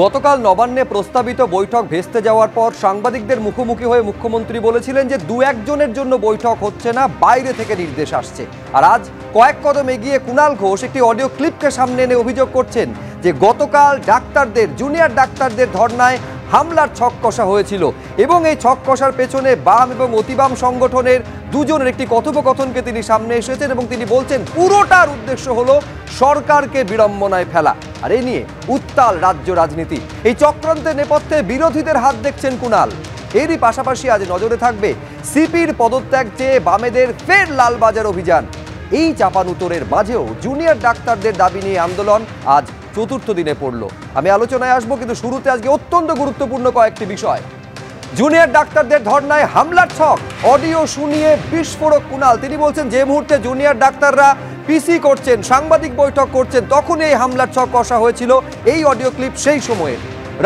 গতকাল নবান্নে প্রস্তাবিত বৈঠক ভেস্তে যাওয়ার পর সাংবাদিকদের মুখোমুখি হয়ে মুখ্যমন্ত্রী বলেছিলেন যে দু একজনের জন্য বৈঠক হচ্ছে না, বাইরে থেকে নির্দেশ আসছে। আর আজ কয়েক কদম এগিয়ে কুণাল ঘোষ একটি অডিও ক্লিপকে সামনে এনে অভিযোগ করছেন যে গতকাল ডাক্তারদের, জুনিয়র ডাক্তারদের ধর্নায় হামলার ছক কষা হয়েছিল এবং এই ছক কষার পেছনে বাম এবং অতিবাম সংগঠনের দুজনের একটি কথোপকথনকে তিনি সামনে এসেছেন এবং তিনি বলছেন পুরোটার উদ্দেশ্য হলো সরকারকে বিড়ম্বনায় ফেলা। আর এই নিয়ে উত্তাল রাজ্য রাজনীতি। এই চক্রান্তের নেপথ্যে বিরোধীদের হাত দেখছেন কুণাল। এরই পাশাপাশি আজ নজরে থাকবে সিপির পদত্যাগ চেয়ে বামেদের ফের লালবাজার অভিযান। এই চাপানুতরের মাঝেও জুনিয়র ডাক্তারদের দাবি নিয়ে আন্দোলন আজ চতুর্থ দিনে পড়ল। আমি আলোচনায় আসবো, কিন্তু শুরুতে আজকে অত্যন্ত গুরুত্বপূর্ণ কয়েকটি বিষয়। জুনিয়র ডাক্তারদের ধর্নায় হামলার ছক, অডিও শুনিয়ে বিস্ফোরক কুণাল। তিনি বলছেন যে মুহূর্তে জুনিয়র ডাক্তাররা পিসি করছেন, সাংবাদিক বৈঠক করছেন, তখন এই হামলার ছক কষা হয়েছিল। এই অডিও ক্লিপ সেই সময়ে।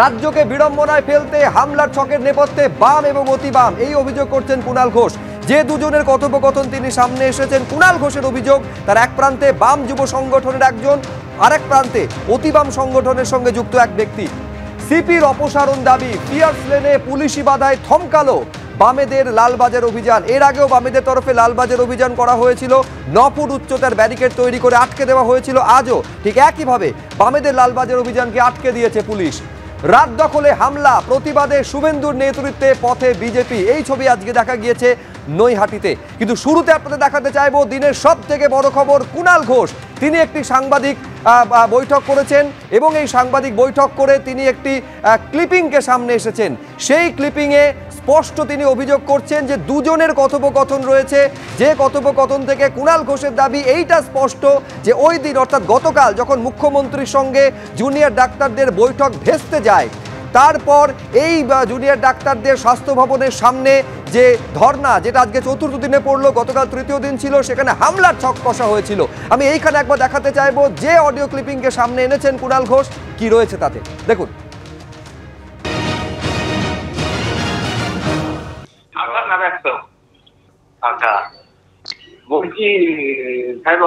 রাজ্যকে বিড়ম্বনায় ফেলতে হামলার ছকের নেপথ্যে বাম এবং অতিবাম, এই অভিযোগ করছেন কুণাল ঘোষ। যে দুজনের কথোপকথন তিনি সামনে এসেছেন, কুণাল ঘোষের অভিযোগ তার এক প্রান্তে বাম যুব সংগঠনের একজন, আরেক প্রান্তে অতিবাম সংগঠনের সঙ্গে যুক্ত এক ব্যক্তি। সিপির অপসারণ দাবি, পিয়ার্স লেনে পুলিশি বাধায় থমকালো বামেদের লালবাজার অভিযান। এর আগেও বামেদের তরফে লালবাজার অভিযান করা হয়েছিল, 9 ফুট উচ্চতার ব্যারিকেড তৈরি করে আটকে দেওয়া হয়েছিল। আজও ঠিক একইভাবে বামেদের লালবাজার অভিযানকে আটকে দিয়েছে পুলিশ। রাত দখলে হামলা, প্রতিবাদে শুভেন্দুর নেতৃত্বে পথে বিজেপি, এই ছবি আজকে দেখা গিয়েছে নৈহাটিতে। কিন্তু শুরুতে আপনাদের দেখাতে চাইবো দিনের সব থেকে বড় খবর, কুণাল ঘোষ তিনি একটি সাংবাদিক বৈঠক করেছেন এবং এই সাংবাদিক বৈঠক করে তিনি একটি ক্লিপিংকে সামনে এসেছেন। সেই ক্লিপিংয়ে স্পষ্ট তিনি অভিযোগ করছেন যে দুজনের কথোপকথন রয়েছে। যে কথোপকথন থেকে কুণাল ঘোষের দাবি এইটা স্পষ্ট যে ওই দিন অর্থাৎ গতকাল যখন মুখ্যমন্ত্রীর সঙ্গে জুনিয়র ডাক্তারদের বৈঠক ভেস্তে যায়, তারপর এই জুনিয়র ডাক্তারদের স্বাস্থ্য ভবনের সামনে যে ধর্না, যেটা আজকে চতুর্থ দিনে পড়লো, গতকাল তৃতীয় দিন ছিল, সেখানে হামলার ছক কষা হয়েছিল। আমি এইখানে একবার দেখাতে চাইবো যে অডিও ক্লিপিংকে সামনে এনেছেন কুণাল ঘোষ, কি রয়েছে তাতে দেখুন। বলছি সাহেব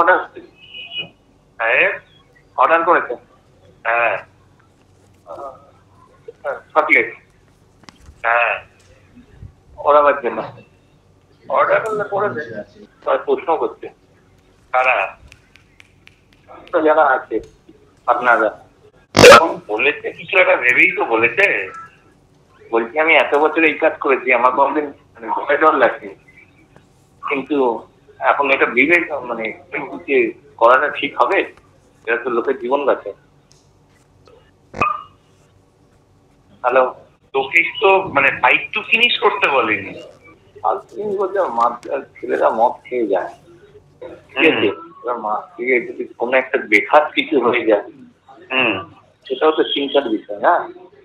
অর্ডার করেছে, হ্যাঁ চকলেট, হ্যাঁ ওরাবার জন্য অর্ডার করলে করেছে। প্রশ্ন করছে কারা, যারা আছে আপনারা বলেছে, কিছু একটা ভেবেই তো বলেছে। বলছি আমি এত বছর এই কাজ করেছি, আমার কোনদিন ভয় ডর লাগছে, কিন্তু এখন এটা বিবেক মানে করাটা ঠিক হবে? এটা তো লোকের জীবন বাঁচে। হ্যালো, তোকে তো মানে ফাইট টু ফিনিশ করতে বলেনি, ছেলেরা মদ খেয়ে যায়, ঠিক আছে, মাছ থেকে যদি কোনো একটা বেখাত কিছু হয়ে যায়, সেটাও তো চিন্তার বিষয় না।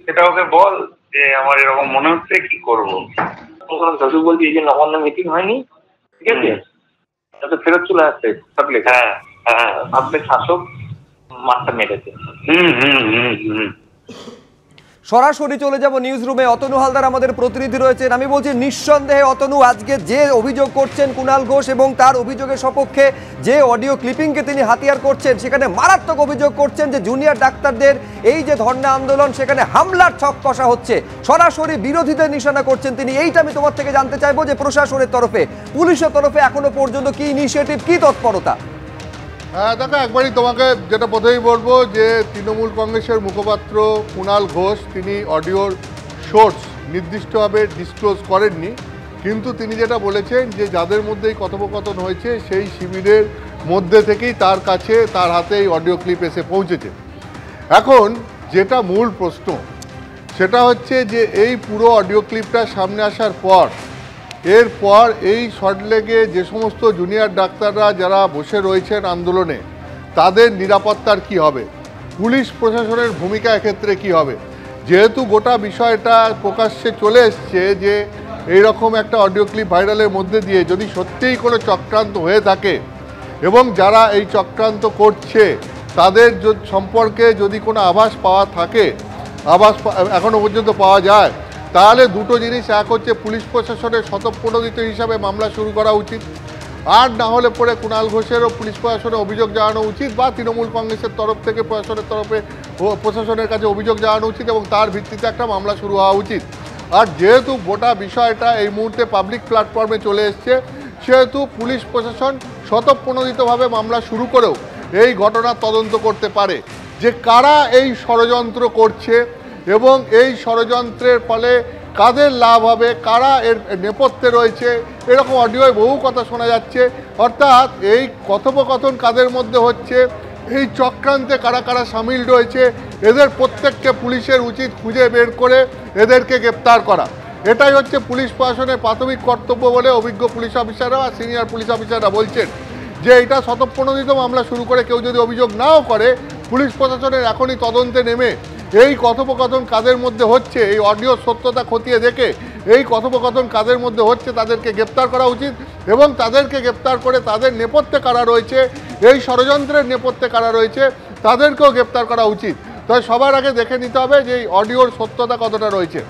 সেটা ওকে বল যে আমার এরকম মনে হচ্ছে, কি করবো। দাদু বলছি এই যে নবান্ন মিটিং হয়নি, ঠিক আছে, যাতে ফেরত চলে আসছে থাকলে, হ্যাঁ হ্যাঁ ভাবলে শাসক মাঠটা মেরেছে। সরাসরি চলে যাব নিউজ রুমে। অতনু হালদার আমাদের প্রতিনিধি রয়েছেন। আমি বলছি নিঃসন্দেহে অতনু, আজকে যে অভিযোগ করছেন কুণাল ঘোষ এবং তার অভিযোগের সপক্ষে যে অডিও ক্লিপিংকে তিনি হাতিয়ার করছেন, সেখানে মারাত্মক অভিযোগ করছেন যে জুনিয়র ডাক্তারদের এই যে ধর্ণা আন্দোলন, সেখানে হামলার ছক কষা হচ্ছে, সরাসরি বিরোধীদের নিশানা করছেন তিনি। এইটা আমি তোমার থেকে জানতে চাইবো যে প্রশাসনের তরফে, পুলিশের তরফে এখনো পর্যন্ত কি ইনিশিয়েটিভ, কি তৎপরতা? হ্যাঁ দেখো, একবারই তোমাকে যেটা প্রথমেই বলবো যে তৃণমূল কংগ্রেসের মুখপাত্র কুণাল ঘোষ তিনি অডিওর সোর্স নির্দিষ্টভাবে ডিসক্লোজ করেননি, কিন্তু তিনি যেটা বলেছেন যে যাদের মধ্যে এই কথোপকথন হয়েছে সেই শিবিরের মধ্যে থেকেই তার কাছে, তার হাতে এই অডিও ক্লিপ এসে পৌঁছেছে। এখন যেটা মূল প্রশ্ন সেটা হচ্ছে যে এই পুরো অডিও ক্লিপটা সামনে আসার পর, এরপর এই সল্টলেকে যে সমস্ত জুনিয়র ডাক্তাররা যারা বসে রয়েছেন আন্দোলনে, তাদের নিরাপত্তার কি হবে, পুলিশ প্রশাসনের ভূমিকা এক্ষেত্রে কি হবে। যেহেতু গোটা বিষয়টা প্রকাশ্যে চলে এসছে যে এইরকম একটা অডিও ক্লিপ ভাইরালের মধ্যে দিয়ে যদি সত্যিই কোনো চক্রান্ত হয়ে থাকে এবং যারা এই চক্রান্ত করছে তাদের সম্পর্কে যদি কোনো আভাস পাওয়া থাকে, আভাস এখনও পর্যন্ত পাওয়া যায়, তাহলে দুটো জিনিস, এক হচ্ছে পুলিশ প্রশাসনের স্বতঃপ্রণোদিত হিসাবে মামলা শুরু করা উচিত, আর না হলে পরে কুণাল ঘোষেরও পুলিশ প্রশাসনে অভিযোগ জানানো উচিত, বা তৃণমূল কংগ্রেসের তরফ থেকে প্রশাসনের কাছে অভিযোগ জানানো উচিত এবং তার ভিত্তিতে একটা মামলা শুরু হওয়া উচিত। আর যেহেতু গোটা বিষয়টা এই মুহূর্তে পাবলিক প্ল্যাটফর্মে চলে এসছে, সেহেতু পুলিশ প্রশাসন স্বতঃপ্রণোদিতভাবে মামলা শুরু করেও এই ঘটনার তদন্ত করতে পারে যে কারা এই ষড়যন্ত্র করছে এবং এই ষড়যন্ত্রের ফলে কাদের লাভ হবে, কারা এর নেপথ্যে রয়েছে। এরকম অডিওয় বহু কথা শোনা যাচ্ছে। অর্থাৎ এই কথোপকথন কাদের মধ্যে হচ্ছে, এই চক্রান্তে কারা কারা সামিল রয়েছে, এদের প্রত্যেককে পুলিশের উচিত খুঁজে বের করে এদেরকে গ্রেপ্তার করা। এটাই হচ্ছে পুলিশ প্রশাসনের প্রাথমিক কর্তব্য বলে অভিজ্ঞ পুলিশ অফিসাররা আর সিনিয়র পুলিশ অফিসাররা বলছেন যে এটা স্বতঃপ্রণোদিত মামলা শুরু করে কেউ যদি অভিযোগ নাও করে, পুলিশ প্রশাসনের এখনই তদন্তে নেমে এই কথোপকথন কাদের মধ্যে হচ্ছে, এই অডিও সত্যতা খতিয়ে দেখে এই কথোপকথন কাদের মধ্যে হচ্ছে তাদেরকে গ্রেপ্তার করা উচিত এবং তাদেরকে গ্রেপ্তার করে তাদের নেপথ্যে কারা রয়েছে, এই ষড়যন্ত্রের নেপথ্যে কারা রয়েছে তাদেরকেও গ্রেপ্তার করা উচিত। তবে সবার আগে দেখে নিতে হবে যে এই অডিওর সত্যতা কতটা রয়েছে।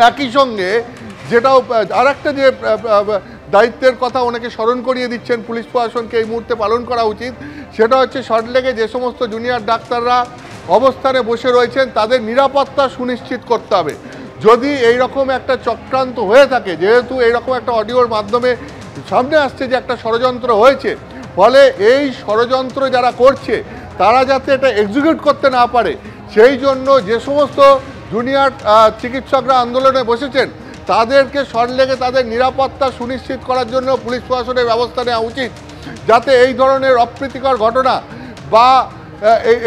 একই সঙ্গে যেটাও আর একটা যে দায়িত্বের কথা অনেকে স্মরণ করিয়ে দিচ্ছেন পুলিশ প্রশাসনকে এই মুহূর্তে পালন করা উচিত, সেটা হচ্ছে সল্টলেকে যে সমস্ত জুনিয়র ডাক্তাররা অবস্থানে বসে রয়েছেন তাদের নিরাপত্তা সুনিশ্চিত করতে হবে। যদি এই রকম একটা চক্রান্ত হয়ে থাকে, যেহেতু এইরকম একটা অডিওর মাধ্যমে সামনে আসছে যে একটা ষড়যন্ত্র হয়েছে, ফলে এই ষড়যন্ত্র যারা করছে তারা যাতে এটা এক্সিকিউট করতে না পারে, সেই জন্য যে সমস্ত জুনিয়র চিকিৎসকরা আন্দোলনে বসেছেন তাদেরকে সল্টলেকে তাদের নিরাপত্তা সুনিশ্চিত করার জন্য পুলিশ প্রশাসনের ব্যবস্থা নেওয়া উচিত, যাতে এই ধরনের অপ্রীতিকর ঘটনা বা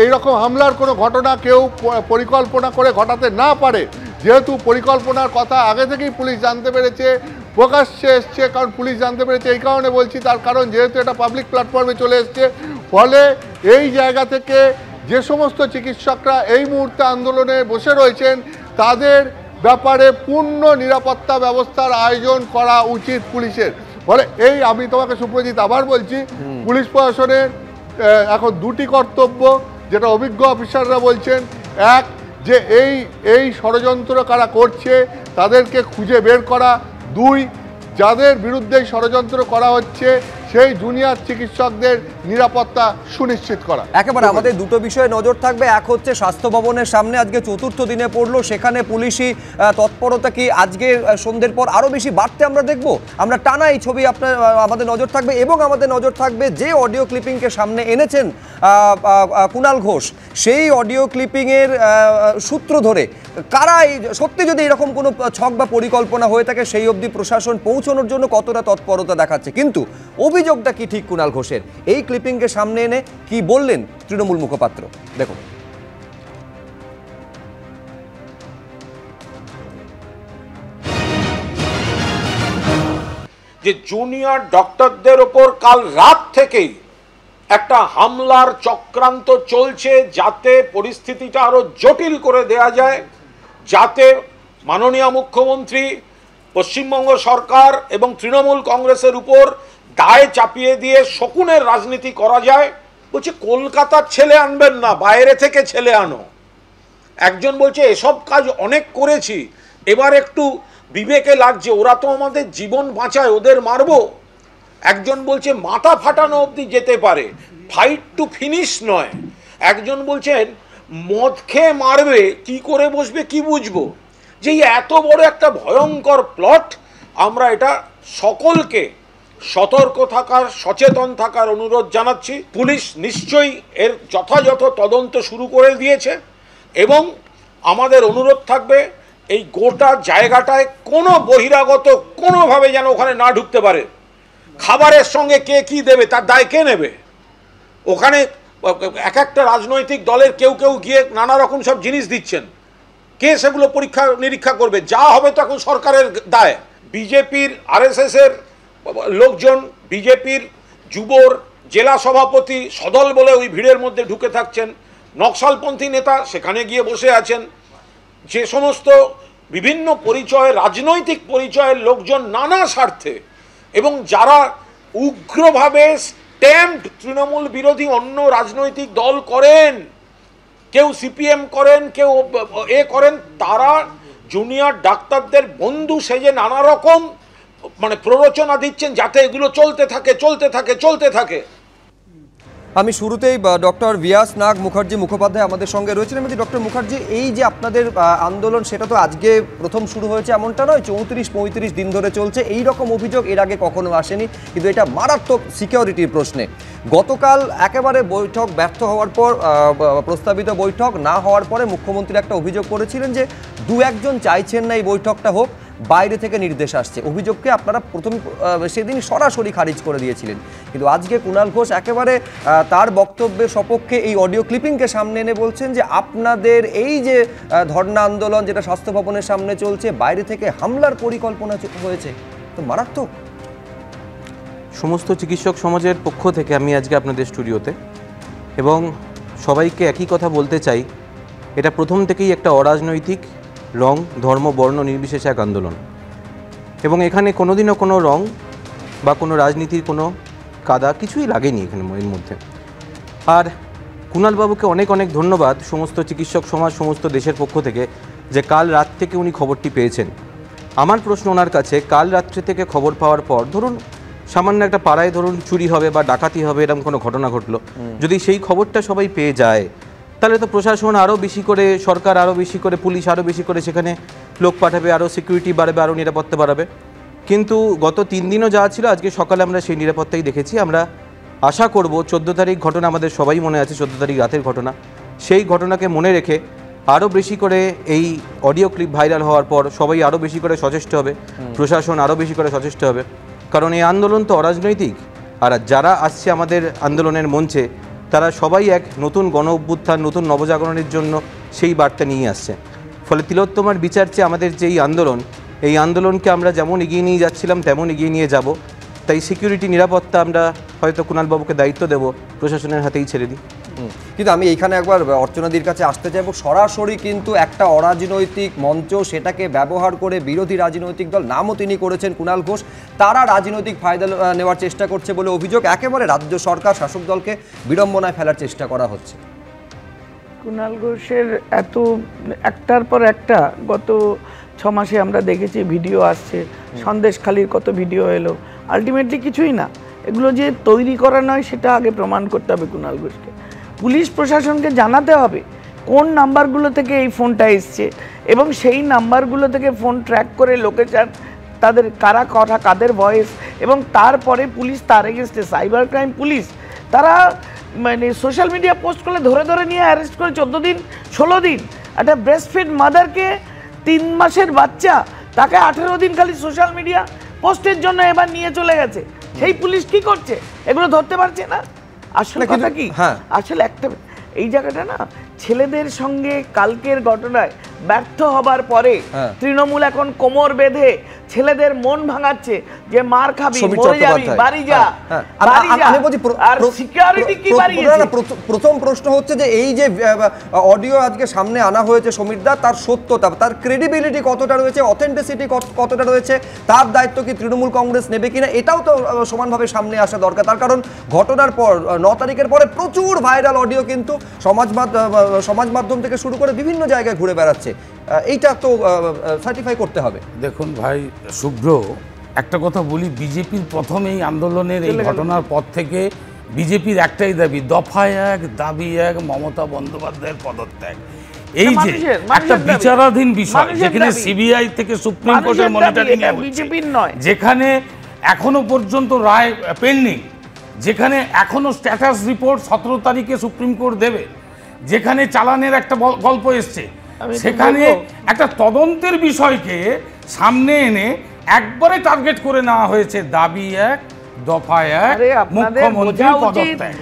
এইরকম হামলার কোনো ঘটনা কেউ পরিকল্পনা করে ঘটাতে না পারে। যেহেতু পরিকল্পনার কথা আগে থেকেই পুলিশ জানতে পেরেছে, প্রকাশ্যে এসছে, কারণ পুলিশ জানতে পেরেছে এই কারণে বলছি, তার কারণ যেহেতু এটা পাবলিক প্ল্যাটফর্মে চলে এসছে, ফলে এই জায়গা থেকে যে সমস্ত চিকিৎসকরা এই মুহূর্তে আন্দোলনে বসে রয়েছেন তাদের ব্যাপারে পূর্ণ নিরাপত্তা ব্যবস্থার আয়োজন করা উচিত পুলিশের। ফলে এই আমি তোমাকে সুপ্রজিৎ আবার বলছি, পুলিশ প্রশাসনের এখন দুটি কর্তব্য, যেটা অভিজ্ঞ অফিসাররা বলছেন। এক, যে এই ষড়যন্ত্র কারা করছে তাদেরকে খুঁজে বের করা। দুই, যাদের বিরুদ্ধে ষড়যন্ত্র করা হচ্ছে সেই জুনিয়র চিকিৎসকদের নিরাপত্তা সুনিশ্চিত করা। একেবারে আমাদের দুটো বিষয়ে নজর থাকবে। এক হচ্ছে স্বাস্থ্য ভবনের সামনে আজকে চতুর্থ দিনে পড়লো, সেখানে পুলিশি তৎপরতা কি আজকে সন্ধ্যের পর আরও বেশি বাড়তে আমরা দেখব। আমরা টানা এই ছবি আমাদের নজর থাকবে এবং আমাদের নজর থাকবে যে অডিও ক্লিপিংকে সামনে এনেছেন কুণাল ঘোষ, সেই অডিও ক্লিপিংয়ের সূত্র ধরে কারা সত্যি যদি এরকম কোনো ছক বা পরিকল্পনা হয়ে থাকে সেই অবধি প্রশাসন পৌঁছানোর জন্য কতটা তৎপরতা দেখাচ্ছে। কিন্তু অভিযোগটা কি ঠিক কুণাল ঘোষের? এই ক্লিপিংকে সামনে এনে কি বললেন তৃণমূল মুখপাত্র, দেখুন। যে জুনিয়র ডক্টরদের ওপর কাল রাত থেকেই একটা হামলার চক্রান্ত চলছে, যাতে পরিস্থিতিটা আরো জটিল করে দেয়া যায়, যাতে মাননীয় মুখ্যমন্ত্রী, পশ্চিমবঙ্গ সরকার এবং তৃণমূল কংগ্রেসের উপর দায় চাপিয়ে দিয়ে শকুনের রাজনীতি করা যায়। বলছে কলকাতার ছেলে আনবেন না, বাইরে থেকে ছেলে আনো। একজন বলছে এসব কাজ অনেক করেছি, এবার একটু বিবেকে লাগছে, ওরা তো আমাদের জীবন বাঁচায়, ওদের মারবো। একজন বলছে মাথা ফাটানো অবধি যেতে পারে, ফাইট টু ফিনিশ নয়। একজন বলছেন মদ খেয়ে মারবে, কি করে বসবে কি বুঝবো। যে এত বড় একটা ভয়ঙ্কর প্লট, আমরা এটা সকলকে সতর্ক থাকার, সচেতন থাকার অনুরোধ জানাচ্ছি। পুলিশ নিশ্চয়ই এর যথাযথ তদন্ত শুরু করে দিয়েছে এবং আমাদের অনুরোধ থাকবে এই গোটা জায়গাটায় কোনো বহিরাগত কোনোভাবে যেন ওখানে না ঢুকতে পারে। খাবারের সঙ্গে কে কি দেবে তার দায় কে নেবে? ওখানে এক একটা রাজনৈতিক দলের কেউ কেউ গিয়ে নানা রকম সব জিনিস দিচ্ছেন, কে সেগুলো পরীক্ষা নিরীক্ষা করবে? যা হবে তো এখন সরকারের দায়। বিজেপির আরএসএসের লোকজন, বিজেপির যুবর জেলা সভাপতি সদল বলে ওই ভিড়ের মধ্যে ঢুকে থাকছেন, নকশালপন্থী নেতা সেখানে গিয়ে বসে আছেন, যে সমস্ত বিভিন্ন পরিচয়, রাজনৈতিক পরিচয়ের লোকজন নানা স্বার্থে এবং যারা উগ্রভাবে স্ট্যাম্পড তৃণমূল বিরোধী অন্য রাজনৈতিক দল করেন, কেউ সিপিএম করেন, কেউ করেন, তারা জুনিয়র ডাক্তারদের বন্ধু সেজে নানা রকম মানে প্ররোচনা দিচ্ছেন যাতে এগুলো চলতে থাকে। আমি শুরুতেই ডক্টর ভিয়াস নাগ মুখার্জি মুখোপাধ্যায় আমাদের সঙ্গে রয়েছেন। আমি ডক্টর মুখার্জি, এই যে আপনাদের আন্দোলন সেটা তো আজকে প্রথম শুরু হয়েছে এমনটা নয়, 34-35 দিন ধরে চলছে। এই রকম অভিযোগ এর আগে কখনো আসেনি, কিন্তু এটা মারাত্মক সিকিউরিটির প্রশ্নে। গতকাল একেবারে বৈঠক ব্যর্থ হওয়ার পর, প্রস্তাবিত বৈঠক না হওয়ার পরে মুখ্যমন্ত্রী একটা অভিযোগ করেছিলেন যে 2-1 জন চাইছেন না এই বৈঠকটা হোক, বাইরে থেকে নির্দেশ আসছে। অভিযোগকে আপনারা প্রথম সেদিন সরাসরি খারিজ করে দিয়েছিলেন, কিন্তু আজকে কুণাল ঘোষ একেবারে তার বক্তব্যের সপক্ষে এই অডিও ক্লিপিংকে সামনে এনে বলছেন যে আপনাদের এই যে ধর্ণা আন্দোলন যেটা স্বাস্থ্য ভবনের সামনে চলছে, বাইরে থেকে হামলার পরিকল্পনা হয়েছে। তো মারাত্মক। সমস্ত চিকিৎসক সমাজের পক্ষ থেকে আমি আজকে আপনাদের স্টুডিওতে, এবং সবাইকে একই কথা বলতে চাই, এটা প্রথম থেকেই একটা অরাজনৈতিক, রং ধর্ম বর্ণ নির্বিশেষে এক আন্দোলন, এবং এখানে কোনোদিনও কোনো রং বা কোনো রাজনীতির কোনো কাদা কিছুই লাগেনি এখানে এর মধ্যে। আর কুণালবাবুকে অনেক অনেক ধন্যবাদ সমস্ত চিকিৎসক সমাজ, সমস্ত দেশের পক্ষ থেকে, যে কাল রাত থেকে উনি খবরটি পেয়েছেন। আমার প্রশ্ন ওনার কাছে, কাল রাত্রে থেকে খবর পাওয়ার পর, ধরুন সামান্য একটা পাড়ায় ধরুন চুরি হবে বা ডাকাতি হবে, এরকম কোনো ঘটনা ঘটলো, যদি সেই খবরটা সবাই পেয়ে যায়, তাহলে তো প্রশাসন আরও বেশি করে, সরকার আরও বেশি করে, পুলিশ আরও বেশি করে সেখানে লোক পাঠাবে, আরও সিকিউরিটি বাড়বে, আরও নিরাপত্তা বাড়াবে। কিন্তু গত 3 দিনও যা ছিল, আজকে সকালে আমরা সেই নিরাপত্তাই দেখেছি। আমরা আশা করব 14 তারিখ ঘটনা আমাদের সবাই মনে আছে, 14 তারিখ রাতের ঘটনা, সেই ঘটনাকে মনে রেখে আরও বেশি করে এই অডিও ক্লিপ ভাইরাল হওয়ার পর সবাই আরও বেশি করে সচেষ্ট হবে, প্রশাসন আরও বেশি করে সচেষ্ট হবে। কারণ এই আন্দোলন তো অরাজনৈতিক, আর যারা আসছে আমাদের আন্দোলনের মঞ্চে, তারা সবাই এক নতুন গণ অভ্যুত্থান, নতুন নবজাগরণের জন্য সেই বার্তা নিয়ে আসছে। ফলে তিলোত্তমার বিচার চেয়ে আমাদের যে এই আন্দোলনকে আমরা যেমন এগিয়ে নিয়ে যাচ্ছিলাম তেমন এগিয়ে নিয়ে যাব। তাই সিকিউরিটি, নিরাপত্তা আমরা হয়তো কুণালবাবুকে দায়িত্ব দেব, প্রশাসনের হাতেই ছেড়ে দিই। কিন্তু আমি এইখানে একবার অর্চনাদির কাছে আসতে চাইব। সরাসরি কিন্তু একটা অরাজনৈতিক মঞ্চ, সেটাকে ব্যবহার করে বিরোধী রাজনৈতিক দল, নামও তিনি করেছেন কুণাল ঘোষ, তারা রাজনৈতিক ফায়দা নেওয়ার চেষ্টা করছে বলে অভিযোগ। একেবারে রাজ্য সরকার, শাসক দলকে বিড়ম্বনায় ফেলার চেষ্টা করা হচ্ছে। কুণাল ঘোষের এত একটার পর একটা গত 6 মাসে আমরা দেখেছি ভিডিও আসছে, সন্দেশখালির কত ভিডিও এলো, আলটিমেটলি কিছুই না। এগুলো যে তৈরি করা নয় সেটা আগে প্রমাণ করতে হবে কুণাল ঘোষকে। পুলিশ প্রশাসনকে জানাতে হবে কোন নাম্বারগুলো থেকে এই ফোনটা এসছে, এবং সেই নাম্বারগুলো থেকে ফোন ট্র্যাক করে লোকেশন, তাদের কারা কথা, কাদের ভয়েস, এবং তারপরে পুলিশ তার এগেনস্টে, সাইবার ক্রাইম পুলিশ, তারা মানে সোশ্যাল মিডিয়া পোস্ট করলে ধরে ধরে নিয়ে অ্যারেস্ট করে 14 দিন 16 দিন। একটা ব্রেস্টফিড মাদারকে, 3 মাসের বাচ্চা, তাকে 18 দিন খালি সোশ্যাল মিডিয়া পোস্টের জন্য এবার নিয়ে চলে গেছে। সেই পুলিশ কি করছে? এগুলো ধরতে পারছে না। আসলে কথা কি, আসলে একটা এই জায়গাটা না, ছেলেদের সঙ্গে কালকের ঘটনায় ব্যর্থ হবার পরে তৃণমূল এখন কোমর বেঁধে ছেলেদের মন ভাঙাচ্ছে যে মার খাবি, মরে যাবি, বাড়ি যা, বাড়ি যা। আর সিকিউরিটি কি বাড়িয়েছে? প্রথম প্রশ্ন হচ্ছে যে এই যে অডিও আজকে সামনে আনা হয়েছে সমীরদা, তার সত্যতা, তার ক্রেডিবিলিটি কতটা রয়েছে, অথেন্টিসিটি কতটা রয়েছে, তার দায়িত্ব কি তৃণমূল কংগ্রেস নেবে কিনা, এটাও তো সমানভাবে সামনে আসা দরকার। তার কারণ ঘটনার পর 9 তারিখের পরে প্রচুর ভাইরাল অডিও কিন্তু সমাজ মাধ্যম থেকে শুরু করে বিভিন্ন জায়গায় ঘুরে বেড়াচ্ছে। এইটা তো সার্টিফাই করতে হবে। দেখুন ভাই শুভ্র, একটা কথা বলি, বিজেপির প্রথম এই আন্দোলনের এই ঘটনার পর থেকে বিজেপির একটাই দাবি, দফা 1, দাবি 1, মমতা বন্দ্যোপাধ্যায়ের পদত্যাগ। এই যে একটা বিচারাধীন বিষয়, যেখানে সিবিআই থেকে সুপ্রিম কোর্টের মনিটরিং এ হচ্ছে, যেখানে এখনো পর্যন্ত রায় পেন্ডিং, যেখানে এখনো স্ট্যাটাস রিপোর্ট 17 তারিখে সুপ্রিম কোর্ট দেবে, যেখানে চালানের একটা গল্প এসছে, সেখানে একটা তদন্তের বিষয়কে সামনে এনে একবারে টার্গেট করে নেওয়া হয়েছে দাবি 1, দফা 1, মুখ্যমন্ত্রী পদত্যাগ।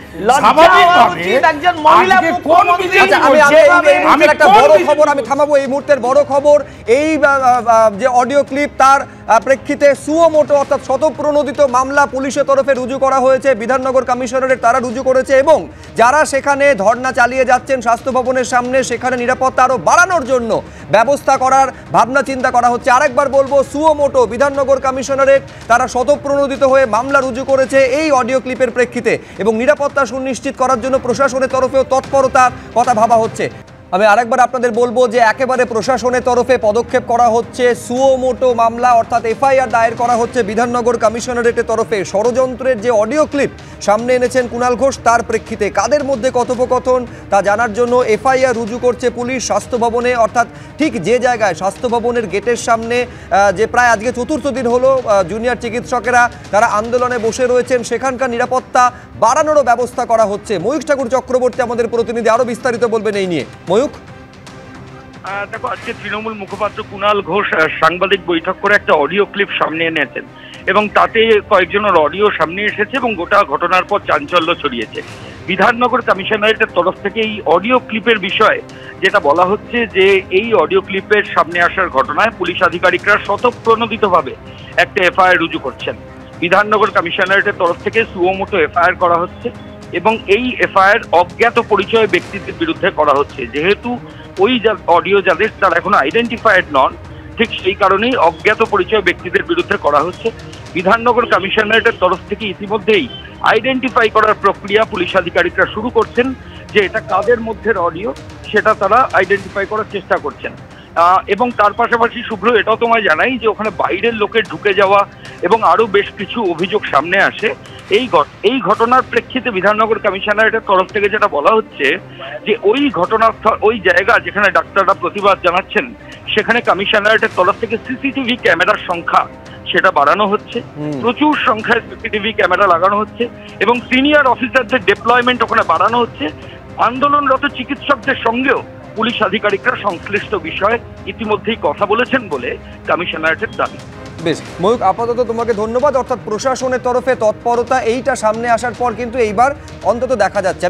আমি থামাবো এই মুহূর্তের বড় খবর, এই যে অডিও ক্লিপ, তার প্রেক্ষিতে সুও মোটো অর্থাৎ স্বতঃপ্রণোদিত মামলা পুলিশের তরফে রুজু করা হয়েছে, বিধাননগর কমিশনারেট তারা রুজু করেছে, এবং যারা সেখানে ধর্ণা চালিয়ে যাচ্ছেন স্বাস্থ্য ভবনের সামনে, সেখানে নিরাপত্তা আরও বাড়ানোর জন্য ব্যবস্থা করার ভাবনা চিন্তা করা হচ্ছে। আরেকবার বলবো, সুও মোটো বিধাননগর কমিশনারেট তারা স্বতঃপ্রণোদিত হয়ে মামলা রুজু করেছে এই অডিও ক্লিপের প্রেক্ষিতে, এবং নিরাপত্তা সুনিশ্চিত করার জন্য প্রশাসনের তরফেও তৎপরতার কথা ভাবা হচ্ছে। আমি আরেকবার আপনাদের বলবো যে একেবারে প্রশাসনের তরফে পদক্ষেপ করা হচ্ছে, সুও মোটো মামলা অর্থাৎ এফআইআর দায়ের করা হচ্ছে বিধাননগর কমিশনারেটের তরফে। ষড়যন্ত্রের যে অডিও ক্লিপ সামনে এনেছেন কুণাল ঘোষ, তার প্রেক্ষিতে কাদের মধ্যে কথোপকথন তা জানার জন্য এফআইআর রুজু করছে পুলিশ স্বাস্থ্য ভবনে, অর্থাৎ ঠিক যে জায়গায় স্বাস্থ্য ভবনের গেটের সামনে যে প্রায় আজকে চতুর্থ দিন হলো জুনিয়র চিকিৎসকেরা তারা আন্দোলনে বসে রয়েছেন, সেখানকার নিরাপত্তা বাড়ানোরও ব্যবস্থা করা হচ্ছে। ময়ূখ ঠাকুর চক্রবর্তী আমাদের প্রতিনিধি আরো বিস্তারিত বলবেন এই নিয়ে। ময়ূখ, দেখো, আজকে তৃণমূল মুখপাত্র কুণাল ঘোষ সাংবাদিক বৈঠক করে একটা অডিও ক্লিপ সামনে এনেছেন এবং তাতে কয়েকজনের অডিও সামনে এসেছে এবং গোটা ঘটনার পর চাঞ্চল্য ছড়িয়েছে। বিধাননগর কমিশনারেটের তরফ থেকে এই অডিও ক্লিপের বিষয়ে যেটা বলা হচ্ছে যে এই অডিও ক্লিপের সামনে আসার ঘটনায় পুলিশ আধিকারিকরা স্বতঃপ্রণোদিতভাবে একটা এফআইআর রুজু করছেন। বিধাননগর কমিশনারেটের তরফ থেকে সুও মোটো এফআইআর করা হচ্ছে এবং এই এফআইআর অজ্ঞাত পরিচয় ব্যক্তিদের বিরুদ্ধে করা হচ্ছে। যেহেতু ওই অডিও যাদের তারা এখনো আইডেন্টিফাইড নন, ঠিক সেই কারণেই অজ্ঞাত পরিচয় ব্যক্তিদের বিরুদ্ধে করা হচ্ছে। বিধাননগর কমিশনারেটের তরফ থেকে ইতিমধ্যেই আইডেন্টিফাই করার প্রক্রিয়া পুলিশ আধিকারিকরা শুরু করছেন, যে এটা কাদের মধ্যের অডিও সেটা তারা আইডেন্টিফাই করার চেষ্টা করছেন। এবং তার পাশাপাশি শুভ্র, এটাও তোমায় জানাই যে ওখানে বাইরের লোকের ঢুকে যাওয়া এবং আরো বেশ কিছু অভিযোগ সামনে আসে। এই ঘটনার প্রেক্ষিতে বিধাননগর কমিশনারেটের তরফ থেকে যেটা বলা হচ্ছে যে ওই ঘটনাস্থল, ওই জায়গা যেখানে ডাক্তাররা প্রতিবাদ জানাচ্ছেন, সেখানে কমিশনারেটের তরফ থেকে সিসিটিভি ক্যামেরার সংখ্যা সেটা বাড়ানো হচ্ছে, প্রচুর সংখ্যায় সিসিটিভি ক্যামেরা লাগানো হচ্ছে এবং সিনিয়র অফিসারদের ডেপ্লয়মেন্ট ওখানে বাড়ানো হচ্ছে। আন্দোলনরত চিকিৎসকদের সঙ্গেও পুলিশ আধিকারিকরা সংশ্লিষ্ট বিষয়ে ইতিমধ্যেই কথা বলেছেন বলে কমিশনারেটের দাবি। বেশ ময়ূক, আপাতত তোমাকে ধন্যবাদ। অর্থাৎ প্রশাসনের তরফে তৎপরতা এইটা সামনে আসার পর কিন্তু এইবার অন্তত দেখা যাচ্ছে।